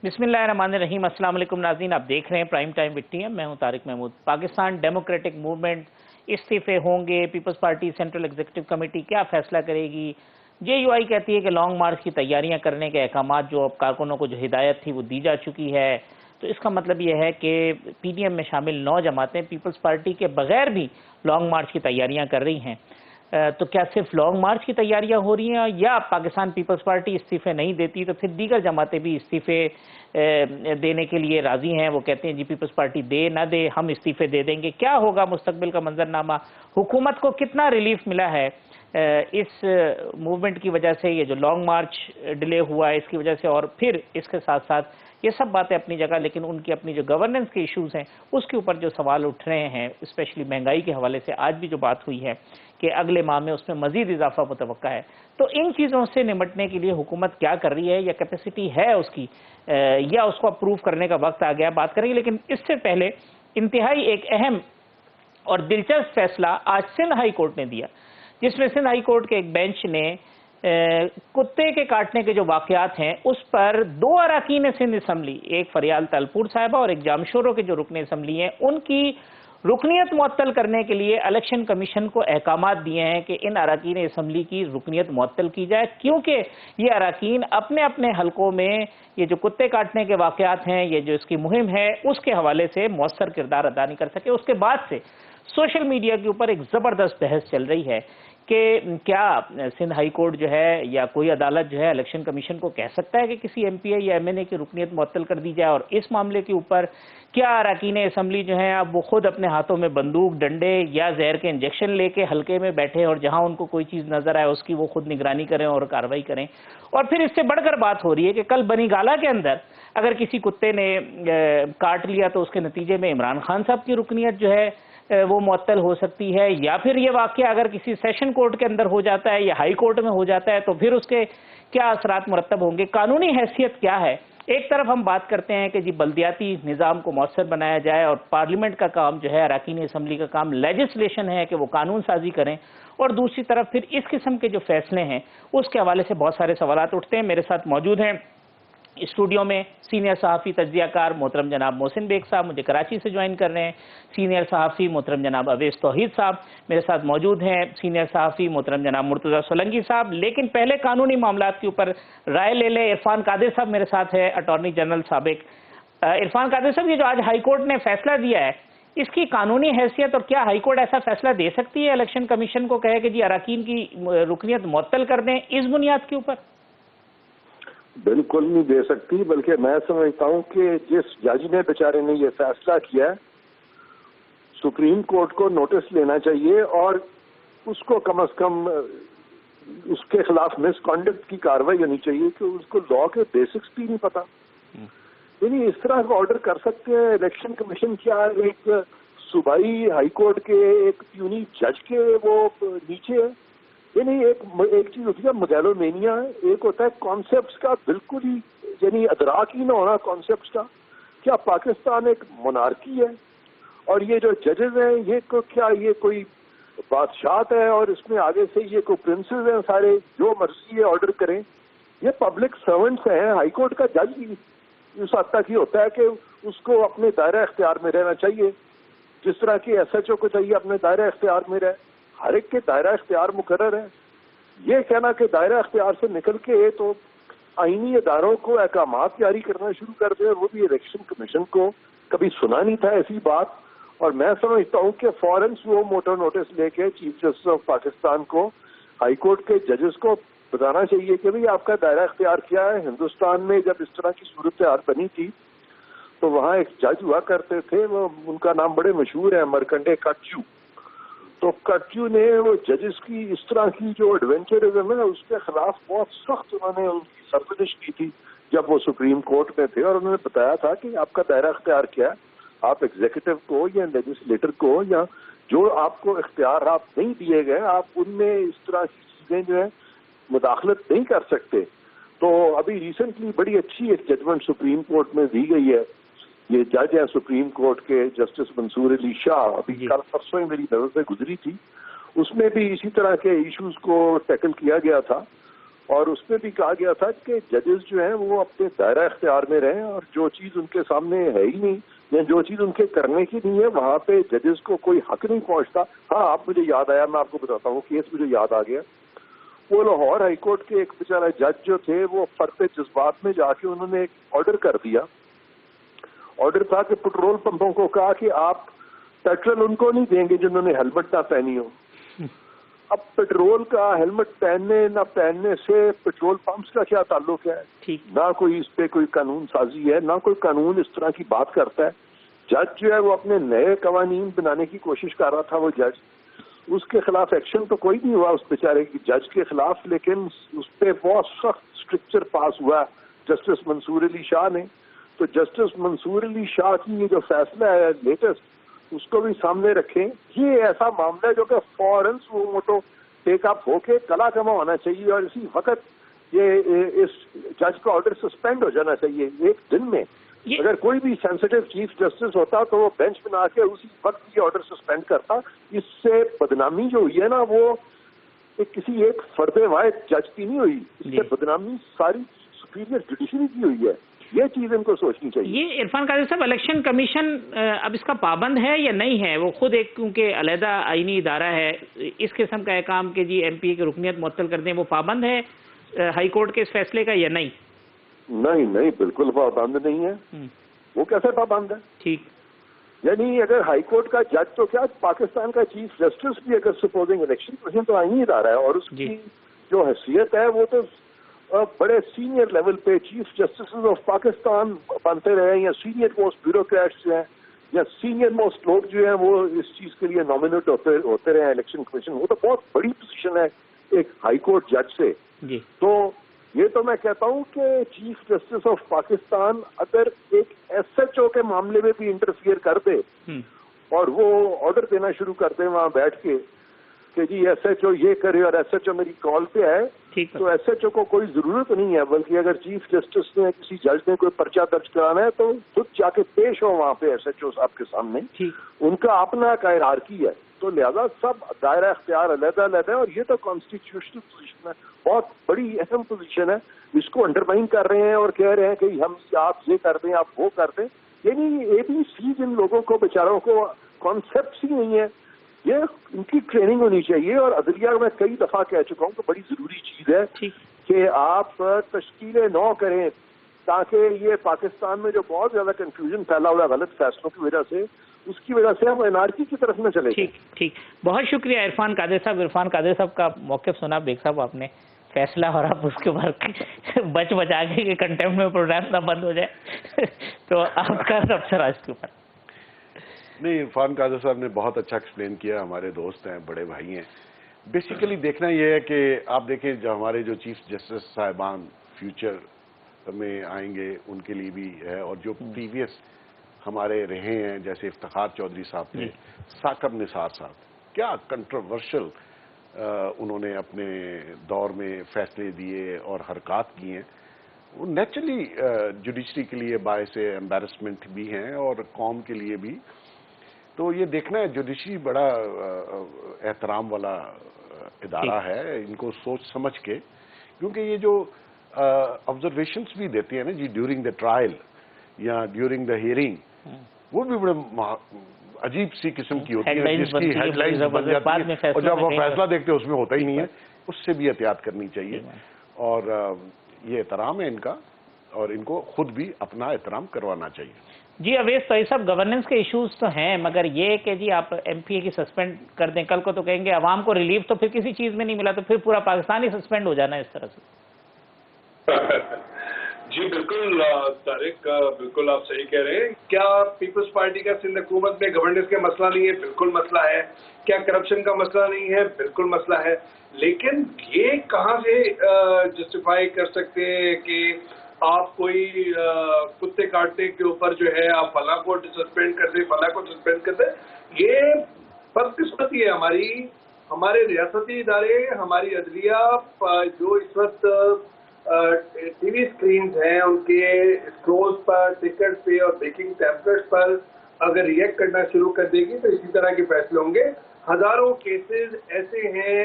بسم اللہ الرحمن الرحیم۔ السلام علیکم ناظرین، آپ دیکھ رہے ہیں prime time with T M. میں ہوں طارق محمود۔ پاکستان ڈیموکریٹک موومنٹ استعفے ہوں گے، Peoples Party central executive committee کیا فیصلہ کرے گی؟ جے یو آئی کہتی ہے کہ لانگ مارچ کی تیاریاں کرنے کے احکامات جو اب کارکنوں کو جو ہدایت تھی وہ دی جا چکی ہے، تو اس کا مطلب یہ ہے کہ پی ڈی ایم میں شامل 9 جماعتیں پیپلز پارٹی کے بغیر بھی لانگ مارچ کی تیاریاں کر رہی ہیں۔ تو کیا صرف لانگ مارچ کی تیاریاں ہو رہی ہیں، یا پاکستان پیپلز پارٹی استعفے نہیں دیتی تو پھر دیگر جماعتیں بھی استعفے دینے کے لیے راضی ہیں؟ وہ کہتے ہیں جی پیپلز پارٹی دے نہ دے ہم استعفے دے دیں گے۔ کیا ہوگا مستقبل کا منظرنامہ؟ حکومت کو کتنا ریلیف ملا ہے اس موومنٹ کی وجہ سے؟ یہ جو لانگ مارچ ڈیلے ہوا ہے اس کی وجہ سے، اور پھر اس کے ساتھ ساتھ یہ سب باتیں اپنی جگہ، لیکن ان کی اپنی جو گورننس کے ایشوز ہیں اس کے اوپر جو سوال اٹھ رہے ہیں، اسپیشلی مہنگائی کے حوالے سے آج بھی جو بات ہوئی ہے کہ اگلے ماہ میں اس میں مزید اضافہ متوقع ہے، تو ان چیزوں سے نمٹنے کے لیے حکومت کیا کر رہی ہے، یا کیپیسٹی ہے اس کی، یا اس کو اپروو کرنے کا وقت آ گیا؟ بات کریں گے، لیکن اس سے پہلے انتہائی ایک اہم اور دلچسپ فیصلہ آج سندھ ہائی کورٹ نے دیا، جس میں سندھ ہائی کورٹ کے ایک بینچ نے کتے کے کاٹنے کے جو واقعات ہیں اس پر 2 اراکین سندھ اسمبلی، ایک فریال تلپور صاحبہ اور ایک جامشورو کے جو رکن اسمبلی ہیں، ان کی رکنیت معطل کرنے کے لیے الیکشن کمیشن کو احکامات دیے ہیں کہ ان اراکین اسمبلی کی رکنیت معطل کی جائے، کیونکہ یہ اراکین اپنے اپنے حلقوں میں یہ جو کتے کاٹنے کے واقعات ہیں، یہ جو اس کی مہم ہے اس کے حوالے سے مؤثر کردار ادا نہیں کر سکے۔ اس کے بعد سے سوشل میڈیا کے اوپر ایک زبردست بحث چل رہی ہے کہ کیا سندھ ہائی کورٹ جو ہے یا کوئی عدالت جو ہے الیکشن کمیشن کو کہہ سکتا ہے کہ کسی ایم پی اے یا ایم این اے کی رکنیت معطل کر دی جائے، اور اس معاملے کے اوپر کیا اراکین اسمبلی جو ہیں اب وہ خود اپنے ہاتھوں میں بندوق، ڈنڈے یا زہر کے انجیکشن لے کے حلقے میں بیٹھے اور جہاں ان کو کوئی چیز نظر آئے اس کی وہ خود نگرانی کریں اور کارروائی کریں؟ اور پھر اس سے بڑھ کر بات ہو رہی ہے کہ کل بنی گالہ کے اندر اگر کسی کتے نے کاٹ لیا تو اس کے نتیجے میں عمران خان صاحب کی رکنیت جو ہے وہ معطل ہو سکتی ہے، یا پھر یہ واقعہ اگر کسی سیشن کورٹ کے اندر ہو جاتا ہے یا ہائی کورٹ میں ہو جاتا ہے تو پھر اس کے کیا اثرات مرتب ہوں گے؟ قانونی حیثیت کیا ہے؟ ایک طرف ہم بات کرتے ہیں کہ جی بلدیاتی نظام کو مؤثر بنایا جائے اور پارلیمنٹ کا کام جو ہے، اراکین اسمبلی کا کام لیجسلیشن ہے کہ وہ قانون سازی کریں، اور دوسری طرف پھر اس قسم کے جو فیصلے ہیں اس کے حوالے سے بہت سارے سوالات اٹھتے ہیں۔ میرے ساتھ موجود ہیں اسٹوڈیو میں سینئر صحافی تجزیہ کار محترم جناب محسن بیگ صاحب، مجھے کراچی سے جوائن کر رہے ہیں۔ سینئر صحافی محترم جناب اویس توحید صاحب میرے ساتھ موجود ہیں۔ سینئر صحافی محترم جناب مرتضی سولنگی صاحب۔ لیکن پہلے قانونی معاملات کے اوپر رائے لے لیں۔ عرفان قادر صاحب میرے ساتھ ہے، اٹارنی جنرل سابق۔ عرفان قادر صاحب، یہ جو آج ہائی کورٹ نے فیصلہ دیا ہے اس کی قانونی حیثیت، اور کیا ہائی کورٹ ایسا فیصلہ دے سکتی ہے الیکشن کمیشن کو کہے کہ جی اراکین کی رکنیت معطل کر دیں اس بنیاد کے اوپر؟ بالکل نہیں دے سکتی، بلکہ میں سمجھتا ہوں کہ جس جج نے بیچارے نے یہ فیصلہ کیا ہے سپریم کورٹ کو نوٹس لینا چاہیے، اور اس کو کم از کم اس کے خلاف مس کانڈکٹ کی کاروائی ہونی چاہیے کہ اس کو لا کے بیسکس بھی نہیں پتا۔ یعنی اس طرح کا آرڈر کر سکتے ہیں الیکشن کمیشن؟ کیا ایک صوبائی ہائی کورٹ کے ایک پیونی جج کے وہ نیچے ہے؟ یعنی ایک چیز ہوتی ہے میگالومینیا، ایک ہوتا ہے کانسیپٹس کا بالکل ہی یعنی ادراک ہی نہ ہونا کانسیپٹس کا۔ کیا پاکستان ایک مونارکی ہے؟ اور یہ جو ججز ہیں یہ کیا یہ کوئی بادشاہت ہے اور اس میں آگے سے یہ کوئی پرنسز ہیں سارے جو مرضی ہے آرڈر کریں؟ یہ پبلک سرونٹس ہیں۔ ہائی کورٹ کا جج بھی اس حد تک ہی ہوتا ہے کہ اس کو اپنے دائرہ اختیار میں رہنا چاہیے، جس طرح کہ ایس ایچ او کو چاہیے اپنے دائرہ اختیار میں رہے۔ ہر ایک کے دائرہ اختیار مقرر ہے۔ یہ کہنا کہ دائرہ اختیار سے نکل کے تو آئینی اداروں کو احکامات جاری کرنا شروع کر دیں، وہ بھی الیکشن کمیشن کو کبھی سنا نہیں تھا ایسی بات۔ اور میں سمجھتا ہوں کہ فوراً وہ موٹر نوٹس لے کے چیف جسٹس آف پاکستان کو ہائی کورٹ کے ججز کو بتانا چاہیے کہ بھئی آپ کا دائرہ اختیار کیا ہے۔ ہندوستان میں جب اس طرح کی صورتحال بنی تھی تو وہاں ایک جج ہوا کرتے تھے، وہ ان کا نام بڑے مشہور ہے، مرکنڈے کٹچو۔ تو کٹچو نے وہ ججز کی اس طرح کی جو ایڈونچرزم ہے اس کے خلاف بہت سخت انہوں نے ان کی سرزنش کی تھی جب وہ سپریم کورٹ میں تھے، اور انہوں نے بتایا تھا کہ آپ کا دائرہ اختیار کیا ہے، آپ ایگزیکٹو کو یا لیجسلیٹر کو یا جو آپ کو اختیارات نہیں دیے گئے آپ ان میں اس طرح کی چیزیں جو ہے مداخلت نہیں کر سکتے۔ تو ابھی ریسنٹلی بڑی اچھی ایک ججمنٹ سپریم کورٹ میں دی گئی ہے، یہ جج ہیں سپریم کورٹ کے جسٹس منصور علی شاہ، ابھی کل پرسوں ہی میری نظر سے گزری تھی، اس میں بھی اسی طرح کے ایشوز کو ٹیکل کیا گیا تھا، اور اس میں بھی کہا گیا تھا کہ ججز جو ہیں وہ اپنے دائرہ اختیار میں رہیں اور جو چیز ان کے سامنے ہے ہی نہیں یا جو چیز ان کے کرنے کی نہیں ہے وہاں پہ ججز کو کوئی حق نہیں پہنچتا. ہاں آپ مجھے یاد آیا, میں آپ کو بتاتا ہوں کیس مجھے یاد آ گیا. وہ لاہور ہائی کورٹ کے ایک بیچارہ جج جو تھے وہ فرد جذبات میں جا کے انہوں نے ایک آرڈر کر دیا. آرڈر تھا کہ پٹرول پمپوں کو کہا کہ آپ پیٹرول ان کو نہیں دیں گے جنہوں نے ہیلمٹ نہ پہنی ہو. اب پیٹرول کا ہیلمٹ پہننے نہ پہننے سے پیٹرول پمپس کا کیا تعلق ہے؟ نہ کوئی اس پہ کوئی قانون سازی ہے, نہ کوئی قانون اس طرح کی بات کرتا ہے. جج جو ہے وہ اپنے نئے قوانین بنانے کی کوشش کر رہا تھا. وہ جج, اس کے خلاف ایکشن تو کوئی نہیں ہوا اس بیچارے کی جج کے خلاف, لیکن اس پہ بہت سخت اسٹرکچر پاس ہوا جسٹس منصور علی شاہ نے. تو جسٹس منصور علی شاہ کی یہ جو فیصلہ ہے لیٹسٹ, اس کو بھی سامنے رکھیں. یہ ایسا معاملہ ہے جو کہ فوراً وہ موٹو ٹیک اپ ہو کے کلا کما ہونا چاہیے اور اسی وقت یہ اس جج کا آرڈر سسپینڈ ہو جانا چاہیے ایک دن میں. اگر کوئی بھی سینسٹیو چیف جسٹس ہوتا تو وہ بینچ بنا کے اسی وقت یہ آرڈر سسپینڈ کرتا. اس سے بدنامی جو ہوئی ہے نا وہ کسی ایک فرد واحد جج کی نہیں ہوئی, اس سے بدنامی ساری سپیریئر جوڈیشری کی ہوئی ہے. یہ چیز ان کو سوچنی چاہیے. یہ عرفان قادری صاحب, الیکشن کمیشن اب اس کا پابند ہے یا نہیں ہے؟ وہ خود ایک کیونکہ علیحدہ آئینی ادارہ ہے, اس قسم کا کام کہ جی ایم پی کی رکنیت معطل کر دیں, وہ پابند ہے ہائی کورٹ کے اس فیصلے کا یا نہیں؟ نہیں بالکل پابند نہیں ہے. وہ کیسے پابند ہے؟ ٹھیک, یعنی اگر ہائی کورٹ کا جج تو کیا پاکستان کا چیف جسٹس بھی اگر سپوزنگ الیکشن کمیشن تو آئینی ادارہ ہے اور اس کی جو حیثیت ہے وہ تو بڑے سینئر لیول پہ چیف جسٹس آف پاکستان بنتے رہے یا سینئر موسٹ بیوروکریٹس جو ہیں یا سینئر موسٹ لوگ جو ہیں وہ اس چیز کے لیے نامنیٹ ہوتے رہے ہیں الیکشن کمیشن. وہ تو بہت بڑی پوزیشن ہے ایک ہائی کورٹ جج سے. تو یہ تو میں کہتا ہوں کہ چیف جسٹس آف پاکستان اگر ایک ایس ایچ او کے معاملے میں بھی انٹرفیئر کر دے اور وہ آرڈر دینا شروع کر دے وہاں بیٹھ کے کہ جی ایس ایچ او یہ کرے اور ایس ایچ او میری کال پہ ہے, تو ایس ایچ او کو کوئی ضرورت نہیں ہے, بلکہ اگر چیف جسٹس نے کسی جج نے کوئی پرچہ درج کرانا ہے تو خود جا کے پیش ہو وہاں پہ ایس ایچ او صاحب کے سامنے. ان کا اپنا ہائرارکی ہے, تو لہذا سب دائرہ اختیار علیحدہ ہے اور یہ تو کانسٹیٹیوشنل پوزیشن ہے, بہت بڑی اہم پوزیشن ہے. اس کو انڈرمائن کر رہے ہیں اور کہہ رہے ہیں کہ ہم آپ یہ کر دیں آپ وہ کر دیں. یعنی اے بی سی جن لوگوں کو بیچاروں کو کانسیپٹس ہی نہیں ہے, یہ ان کی ٹریننگ ہونی چاہیے. اور عدلیہ میں کئی دفعہ کہہ چکا ہوں کہ بڑی ضروری چیز ہے کہ آپ تشکیلیں نو کریں تاکہ یہ پاکستان میں جو بہت زیادہ کنفیوژن پھیلا ہوا ہے غلط فیصلوں کی وجہ سے, اس کی وجہ سے ہم انارکی کی طرف نہ چلے. ٹھیک, بہت شکریہ عرفان قادری صاحب. عرفان قادری صاحب کا موقف سنا بیگ صاحب آپ نے, فیصلہ اور آپ اس کے بعد بچا کے کہ کنٹمپٹ میں پروگرام نہ بند ہو جائے. تو آپ کا سب سے راج کے اوپر. نہیں, عرفان قادری صاحب نے بہت اچھا ایکسپلین کیا. ہمارے دوست ہیں, بڑے بھائی ہیں. بیسیکلی دیکھنا یہ ہے کہ آپ دیکھیں جو ہمارے جو چیف جسٹس صاحبان فیوچر میں آئیں گے ان کے لیے بھی ہے, اور جو پریویس ہمارے رہے ہیں جیسے افتخار چودھری صاحب تھے, ثاقب نثار صاحب, کیا کنٹروورشل انہوں نے اپنے دور میں فیصلے دیے اور حرکات کی ہیں. وہ نیچرلی جوڈیشری کے لیے باعث ایمبیرسمنٹ بھی ہیں اور قوم کے لیے بھی. تو یہ دیکھنا ہے جوڈیشری بڑا احترام والا ادارہ ہے, ان کو سوچ سمجھ کے, کیونکہ یہ جو آبزرویشنس بھی دیتے ہیں نا جی ڈیورنگ دا ٹرائل یا ڈیورنگ دا ہیئرنگ, وہ بھی بڑے عجیب سی قسم کی ہوتی ہے جس کی ہیڈ لائنز بن جاتی ہے اور جب وہ فیصلہ دیکھتے ہیں اس میں ہوتا ہی نہیں ہے. اس سے بھی احتیاط کرنی چاہیے اور یہ احترام ہے ان کا, اور ان کو خود بھی اپنا احترام کروانا چاہیے. جی اویس طاہر صاحب, گورننس کے ایشوز تو ہیں, مگر یہ کہ جی آپ ایم پی اے کی سسپینڈ کر دیں, کل کو تو کہیں گے عوام کو ریلیف تو پھر کسی چیز میں نہیں ملا, تو پھر پورا پاکستان ہی سسپینڈ ہو جانا ہے اس طرح سے. جی بالکل طارق, بالکل آپ صحیح کہہ رہے ہیں. کیا پیپلز پارٹی کا سندھ حکومت میں گورننس کا مسئلہ نہیں ہے؟ بالکل مسئلہ ہے. کیا کرپشن کا مسئلہ نہیں ہے؟ بالکل مسئلہ ہے. لیکن یہ کہاں سے جسٹیفائی کر سکتے ہیں کہ آپ کوئی کتے کاٹنے کے اوپر جو ہے آپ فلاں کو سسپینڈ کر دیں, فلاں کو سسپینڈ کر دیں؟ یہ بدقسمتی ہے ہماری. ہمارے ریاستی ادارے, ہماری عدلیہ جو اس وقت ٹی وی اسکرینز ہیں ان کے اسکرولز پر, ٹکٹ پہ اور بیکنگ ٹیبلٹس پر اگر ریئیکٹ کرنا شروع کر دے گی تو اسی طرح کے فیصلے ہوں گے. ہزاروں کیسز ایسے ہیں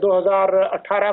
2018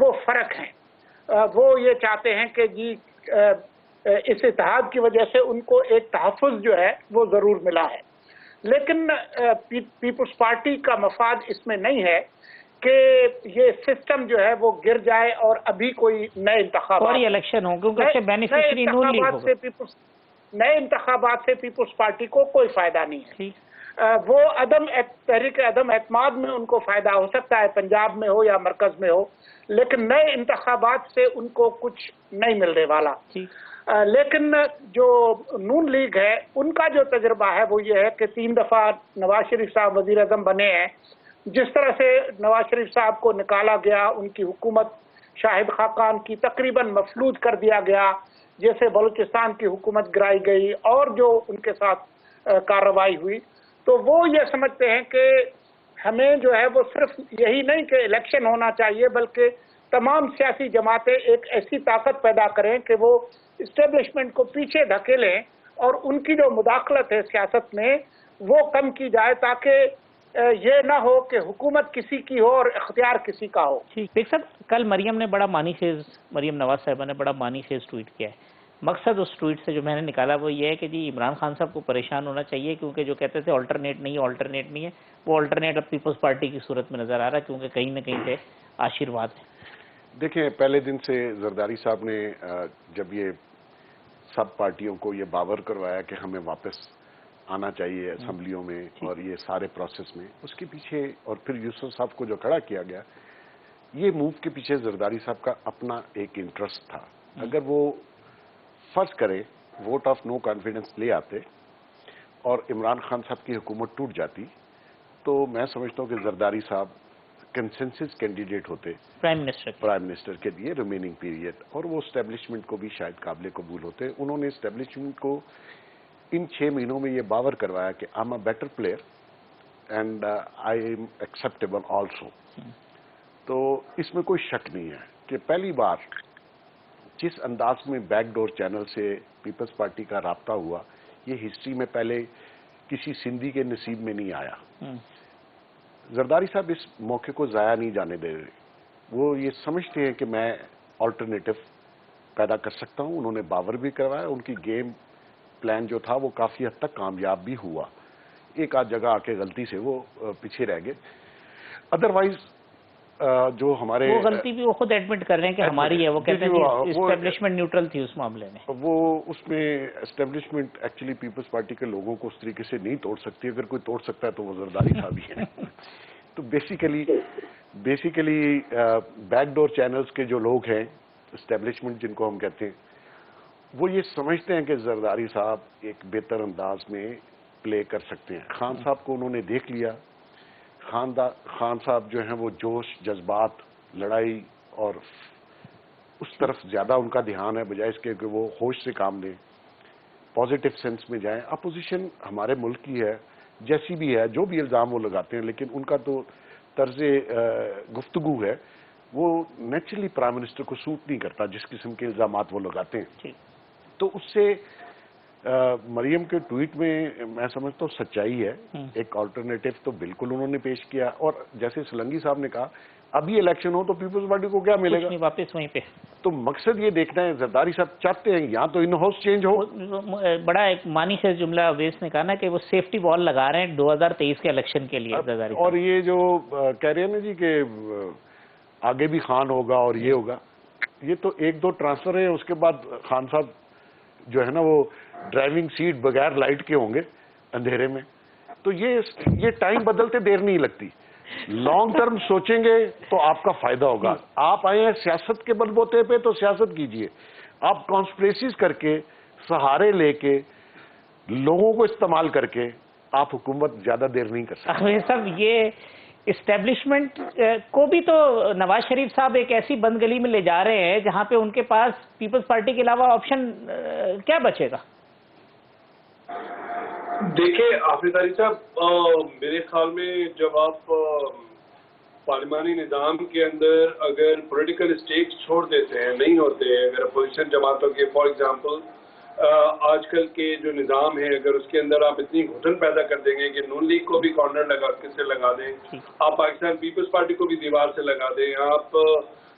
وہ فرق ہیں. وہ یہ چاہتے ہیں کہ جی اس اتحاد کی وجہ سے ان کو ایک تحفظ جو ہے وہ ضرور ملا ہے، لیکن پیپلز پارٹی کا مفاد اس میں نہیں ہے کہ یہ سسٹم جو ہے وہ گر جائے اور ابھی کوئی نئے انتخابات الیکشن ہوں، کیونکہ بینیفیشری نون لیگ ہوگا. نئے انتخابات سے پیپلز پارٹی کو کوئی فائدہ نہیں ہے. وہ تحریک عدم اعتماد میں ان کو فائدہ ہو سکتا ہے، پنجاب میں ہو یا مرکز میں ہو، لیکن نئے انتخابات سے ان کو کچھ نہیں ملنے والا. لیکن جو نون لیگ ہے ان کا جو تجربہ ہے وہ یہ ہے کہ 3 دفعہ نواز شریف صاحب وزیر اعظم بنے ہیں. جس طرح سے نواز شریف صاحب کو نکالا گیا، ان کی حکومت شاہد خاقان کی تقریباً مفلوج کر دیا گیا، جیسے بلوچستان کی حکومت گرائی گئی اور جو ان کے ساتھ کارروائی ہوئی، تو وہ یہ سمجھتے ہیں کہ ہمیں جو ہے وہ صرف یہی نہیں کہ الیکشن ہونا چاہیے، بلکہ تمام سیاسی جماعتیں ایک ایسی طاقت پیدا کریں کہ وہ اسٹیبلشمنٹ کو پیچھے دھکیلیں اور ان کی جو مداخلت ہے سیاست میں وہ کم کی جائے، تاکہ یہ نہ ہو کہ حکومت کسی کی ہو اور اختیار کسی کا ہو. بیگ صاحب، کل مریم نواز صاحبہ نے بڑا مانی خیز ٹویٹ کیا ہے. مقصد اس ٹویٹ سے جو میں نے نکالا وہ یہ ہے کہ جی عمران خان صاحب کو پریشان ہونا چاہیے، کیونکہ جو کہتے تھے آلٹرنیٹ نہیں ہے، وہ آلٹرنیٹ اب پیپلز پارٹی کی صورت میں نظر آ رہا ہے، کیونکہ کہیں نہ کہیں سے آشیرواد ہے. دیکھیں، پہلے دن سے زرداری صاحب نے جب یہ سب پارٹیوں کو یہ باور کروایا کہ ہمیں واپس آنا چاہیے اسمبلیوں میں اور یہ سارے پروسیس میں، اس کے پیچھے اور پھر یوسف صاحب کو جو کھڑا کیا گیا، یہ موو کے پیچھے زرداری صاحب کا اپنا ایک انٹرسٹ تھا. اگر وہ فرض کرے ووٹ آف نو کانفیڈنس لے آتے اور عمران خان صاحب کی حکومت ٹوٹ جاتی تو میں سمجھتا ہوں کہ زرداری صاحب کنسنسس کینڈیڈیٹ ہوتے پرائم منسٹر کے لیے ریمیننگ پیریڈ، اور وہ اسٹیبلشمنٹ کو بھی شاید قابل قبول ہوتے. انہوں نے اسٹیبلشمنٹ کو ان 6 مہینوں میں یہ باور کروایا کہ I am a better player and I am acceptable also. تو اس میں کوئی شک نہیں ہے کہ پہلی بار جس انداز میں بیک ڈور چینل سے پیپلز پارٹی کا رابطہ ہوا، یہ ہسٹری میں پہلے کسی سندھی کے نصیب میں نہیں آیا. زرداری صاحب اس موقع کو ضائع نہیں جانے دے رہے. وہ یہ سمجھتے ہیں کہ میں آلٹرنیٹو پیدا کر سکتا ہوں. انہوں نے باور بھی کروایا، ان کی گیم پلان جو تھا وہ کافی حد تک کامیاب بھی ہوا. ایک آدھ جگہ آ کے غلطی سے وہ پیچھے رہ گئے. ادروائز جو ہمارے وہ غلطی بھی وہ خود ایڈمٹ کر رہے ہیں کہ ہماری ہے. وہ کہتے ہیں اسٹیبلشمنٹ نیوٹرل تھی اس معاملے میں. وہ اس میں اسٹیبلشمنٹ ایکچولی پیپلز پارٹی کے لوگوں کو اس طریقے سے نہیں توڑ سکتی. اگر کوئی توڑ سکتا ہے تو وہ زرداری صاحب ہی ہے. تو بیسیکلی بیک ڈور چینلز کے جو لوگ ہیں، اسٹیبلشمنٹ جن کو ہم کہتے ہیں، وہ یہ سمجھتے ہیں کہ زرداری صاحب ایک بہتر انداز میں پلے کر سکتے ہیں. خان صاحب کو انہوں نے دیکھ لیا. خان صاحب جو ہیں وہ جوش، جذبات، لڑائی اور اس طرف زیادہ ان کا دھیان ہے، بجائے اس کے کہ وہ ہوش سے کام لیں، پازیٹیو سینس میں جائیں. اپوزیشن ہمارے ملک کی ہے، جیسی بھی ہے، جو بھی الزام وہ لگاتے ہیں، لیکن ان کا تو طرز گفتگو ہے وہ نیچرلی پرائم منسٹر کو سوٹ نہیں کرتا، جس قسم کے الزامات وہ لگاتے ہیں. تو اس سے مریم کے ٹویٹ میں میں سمجھتا ہوں سچائی ہے. ایک آلٹرنیٹو تو بالکل انہوں نے پیش کیا، اور جیسے سلنگی صاحب نے کہا ابھی الیکشن ہو تو پیپلز پارٹی کو کیا ملے گا؟ واپس وہیں پہ. تو مقصد یہ دیکھنا ہے، زرداری صاحب چاہتے ہیں یا تو ان ہاؤس چینج ہو. بڑا ایک مانی سے جملہ اویس نے کہا نا کہ وہ سیفٹی بال لگا رہے ہیں 2023 کے الیکشن کے لیے. اور یہ جو کہہ رہے ہیں نا جی کہ آگے بھی خان ہوگا اور یہ ہوگا، یہ تو 1-2 ٹرانسفر ہیں. اس کے بعد خان صاحب جو ہے نا وہ ڈرائیونگ سیٹ بغیر لائٹ کے ہوں گے اندھیرے میں. تو یہ ٹائم بدلتے دیر نہیں لگتی. لانگ ٹرم سوچیں گے تو آپ کا فائدہ ہوگا. آپ آئے ہیں سیاست کے بل بوتے پہ تو سیاست کیجئے. آپ کانسپریسیز کر کے، سہارے لے کے، لوگوں کو استعمال کر کے آپ حکومت زیادہ دیر نہیں کر سکتے. صاحب یہ اسٹیبلشمنٹ کو بھی تو نواز شریف صاحب ایک ایسی بند گلی میں لے جا رہے ہیں جہاں پہ ان کے پاس پیپلز پارٹی کے علاوہ آپشن کیا بچے گا؟ دیکھیں حافظ علی صاحب، میرے خیال میں جب آپ پارلیمانی نظام کے اندر اگر پولیٹیکل اسٹیکس چھوڑ دیتے ہیں، نہیں ہوتے ہیں، اگر اپوزیشن جماعتوں کے فار ایگزامپل آج کل کے جو نظام ہے، اگر اس کے اندر آپ اتنی گھٹن پیدا کر دیں گے کہ نون لیگ کو بھی کارنر لگا کے سے لگا دیں، آپ پاکستان پیپلز پارٹی کو بھی دیوار سے لگا دیں، آپ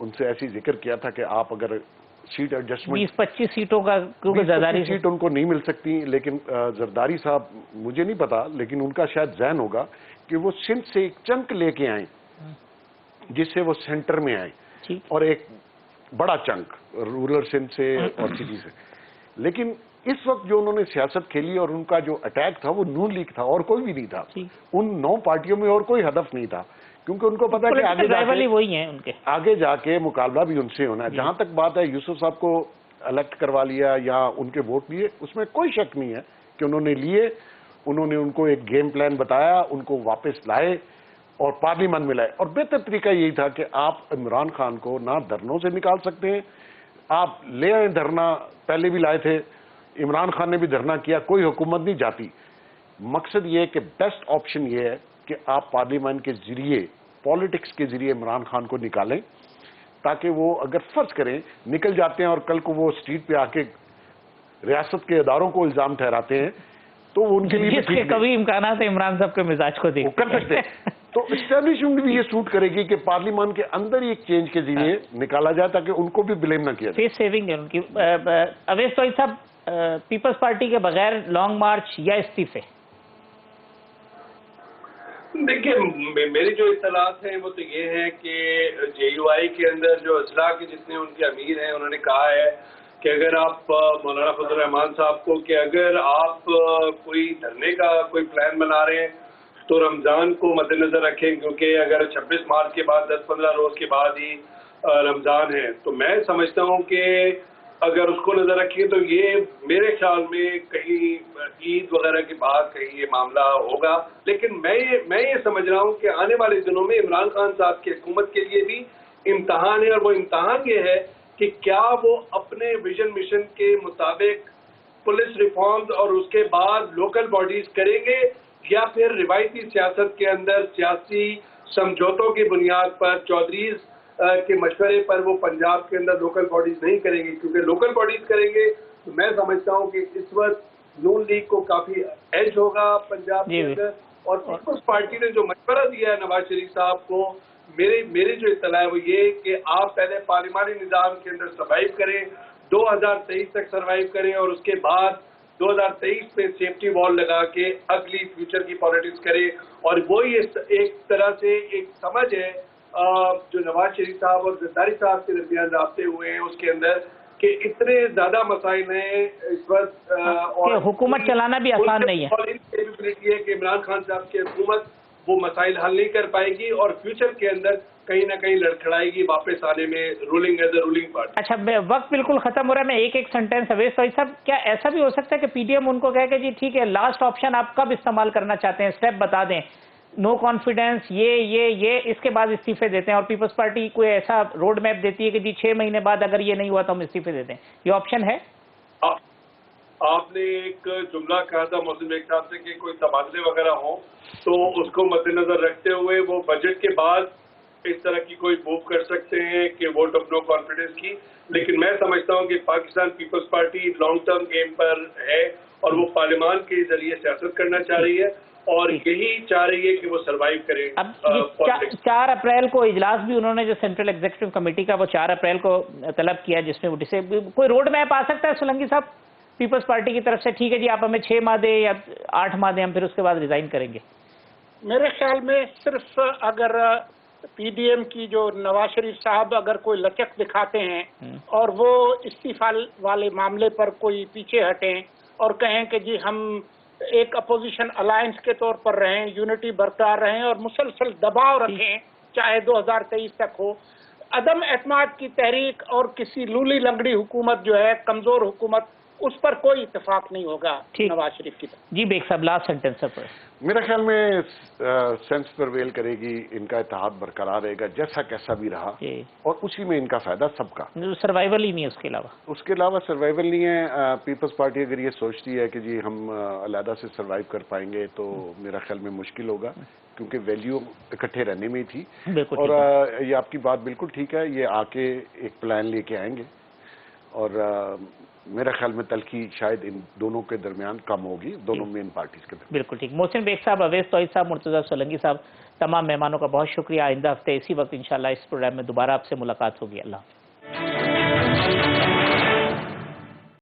ان سے ایسی ذکر کیا تھا کہ آپ اگر سیٹ ایڈجسٹمنٹ 20-25 سیٹوں کا کیونکہ زرداری سیٹ ان کو نہیں مل سکتی، لیکن زرداری صاحب مجھے نہیں پتا، لیکن ان کا شاید ذہن ہوگا کہ وہ سندھ سے ایک چنک لے کے آئیں جس سے وہ سینٹر میں آئیں، اور ایک بڑا چنک رورل سندھ سے اور سٹی سے. لیکن اس وقت جو انہوں نے سیاست کھیلی اور ان کا جو اٹیک تھا وہ نون لیگ تھا اور کوئی بھی نہیں تھا. ان 9 پارٹیوں میں اور کوئی ہدف نہیں تھا، کیونکہ ان کو پتا کہ آگے جا کے مقابلہ بھی ان سے ہونا ہے. جہاں تک بات ہے یوسف صاحب کو الیکٹ کروا لیا یا ان کے ووٹ لیے، اس میں کوئی شک نہیں ہے کہ انہوں نے لیے. انہوں نے ان کو ایک گیم پلان بتایا، ان کو واپس لائے اور پارلیمنٹ میں لائے. اور بہتر طریقہ یہی تھا کہ آپ عمران خان کو نہ دھرنوں سے نکال سکتے ہیں، آپ لے آئیں دھرنا، پہلے بھی لائے تھے، عمران خان نے بھی دھرنا کیا، کوئی حکومت نہیں جاتی. مقصد یہ ہے کہ بیسٹ آپشن یہ ہے کہ آپ پارلیمنٹ کے ذریعے، پالیٹکس کے ذریعے عمران خان کو نکالیں، تاکہ وہ اگر فرض کریں نکل جاتے ہیں اور کل کو وہ اسٹریٹ پہ آ کے ریاست کے اداروں کو الزام ٹھہراتے ہیں تو ان کے لیے کبھی امکانات ہے عمران صاحب کے مزاج کو دیکھ کر سکتے ہیں. تو اسٹیبلشمنٹ بھی یہ سوٹ کرے گی کہ پارلیمان کے اندر ہی ایک چینج کے ذریعے نکالا جائے تاکہ ان کو بھی بلیم نہ کیا جائے. فیس سیونگ ہے ان کی. اویس طویل صاحب، پیپلز پارٹی کے بغیر لانگ مارچ یا استعفے؟ دیکھیے میری جو اطلاعات ہیں وہ تو یہ ہے کہ جے یو آئی کے اندر جو اضلاع کے جتنے ان کے امیر ہیں انہوں نے کہا ہے کہ اگر آپ مولانا فضل الرحمان صاحب کو کہ اگر آپ کوئی دھرنے کا کوئی پلان بنا رہے ہیں تو رمضان کو مد نظر رکھیں، کیونکہ اگر 26 مارچ کے بعد 10-15 روز کے بعد ہی رمضان ہے تو میں سمجھتا ہوں کہ اگر اس کو نظر رکھیں تو یہ میرے خیال میں کہیں عید وغیرہ کے بعد کہیں یہ معاملہ ہوگا. لیکن میں یہ سمجھ رہا ہوں کہ آنے والے دنوں میں عمران خان صاحب کی حکومت کے لیے بھی امتحان ہے، اور وہ امتحان یہ ہے کہ کیا وہ اپنے ویژن مشن کے مطابق پولیس ریفارمز اور اس کے بعد لوکل باڈیز کریں گے، یا پھر روایتی سیاست کے اندر سیاسی سمجھوتوں کی بنیاد پر چودھریز کے مشورے پر وہ پنجاب کے اندر لوکل باڈیز نہیں کریں گے. کیونکہ لوکل باڈیز کریں گے تو میں سمجھتا ہوں کہ اس وقت نون لیگ کو کافی ایج ہوگا پنجاب کے اندر. اور پیپلز پارٹی نے جو مشورہ دیا ہے نواز شریف صاحب کو، میری جو اطلاع ہے وہ یہ کہ آپ پہلے پارلیمانی نظام کے اندر سروائیو کریں، 2023 تک سروائیو کریں، اور اس کے بعد 2023 میں سیفٹی وال لگا کے اگلی فیوچر کی پالیٹکس کرے. اور وہی ایک طرح سے ایک سمجھ ہے جو نواز شریف صاحب اور زرداری صاحب کے درمیان رابطے ہوئے ہیں اس کے اندر کہ اتنے زیادہ مسائل ہیں اس وقت، اور حکومت چلانا بھی آسان نہیں ہے. کیپیبلٹی ہے کہ عمران خان صاحب کی حکومت وہ مسائل حل نہیں کر پائے گی اور فیوچر کے اندر کہیں نہ کہیں لڑکھڑائے گی واپس آنے میں ruling as a ruling party. اچھا وقت بالکل ختم ہو رہا ہے، میں ایک سینٹینس. اویس طویل صاحب، کیا ایسا بھی ہو سکتا ہے کہ پی ڈی ایم ان کو کہے کہ جی ٹھیک ہے لاسٹ آپشن آپ کب استعمال کرنا چاہتے ہیں، اسٹیپ بتا دیں، نو کانفیڈنس یہ اس کے بعد استعفے دیتے ہیں، اور پیپلز پارٹی کوئی ایسا روڈ میپ دیتی ہے کہ جی 6 مہینے بعد اگر یہ نہیں ہوا تو ہم استعفے دیتے ہیں، یہ آپشن ہے؟ آپ نے ایک جملہ کہا تھا محسن بیگ صاحب سے کہ کوئی تبادلے وغیرہ ہوں تو اس کو مد نظر رکھتے ہوئے وہ بجٹ کے بعد اس طرح کی کوئی موو کر سکتے ہیں کہ ووٹ آف نو کانفیڈنس کی. لیکن میں سمجھتا ہوں کہ Pakistan Peoples Party long term game پر ہے اور وہ پارلیمان کے ذریعے سیاست کرنا چاہ رہی ہے اور یہی چاہ رہی ہے کہ وہ سروائیو کرے. اب 4 اپریل کو اجلاس بھی انہوں نے جو سینٹرل ایگزیکٹو کمیٹی کا وہ 4 اپریل کو طلب کیا، جس میں کوئی روڈ میپ آ سکتا ہے سولنگی صاحب پیپلز پارٹی کی طرف سے؟ ٹھیک ہے جی آپ ہمیں 6 ماہ دیں یا 8 ماہ دیں، ہم پھر اس کے بعد ریزائن کریں گے. میرے خیال میں صرف اگر پی ڈی ایم کی جو نواز شریف صاحب اگر کوئی لچک دکھاتے ہیں اور وہ استعفا والے معاملے پر کوئی پیچھے ہٹیں اور کہیں کہ جی ہم ایک اپوزیشن الائنس کے طور پر رہیں، یونٹی برقرار رہیں اور مسلسل دباؤ رکھیں چاہے 2023 تک ہو، عدم اعتماد کی تحریک اور کسی لولی لنگڑی حکومت جو ہے کمزور حکومت، اس پر کوئی اتفاق نہیں ہوگا نواز شریف کی طرف. جی بیگ صاحب لاسٹ سینٹینس پر. میرے خیال میں سینس پرویل کرے گی، ان کا اتحاد برقرار رہے گا جیسا کیسا بھی رہا، اور اسی میں ان کا فائدہ سب کا. سروائیول ہی نہیں ہے اس کے علاوہ سروائیول نہیں ہے. پیپلز پارٹی اگر یہ سوچتی ہے کہ جی ہم علیحدہ سے سروائیو کر پائیں گے تو میرا خیال میں مشکل ہوگا، کیونکہ ویلیو اکٹھے رہنے میں ہی تھی. اور یہ آپ کی بات بالکل ٹھیک ہے، یہ آ کے ایک پلان لے کے آئیں گے اور میرا خیال میں تلخی شاید ان دونوں کے درمیان کم ہوگی، دونوں مین پارٹیز کے درمیان. بالکل ٹھیک. محسن بیگ صاحب، اویس طویل صاحب، مرتضیٰ سولنگی صاحب، تمام مہمانوں کا بہت شکریہ. آئندہ ہفتے اسی وقت انشاءاللہ اس پروگرام میں دوبارہ آپ سے ملاقات ہوگی. اللہ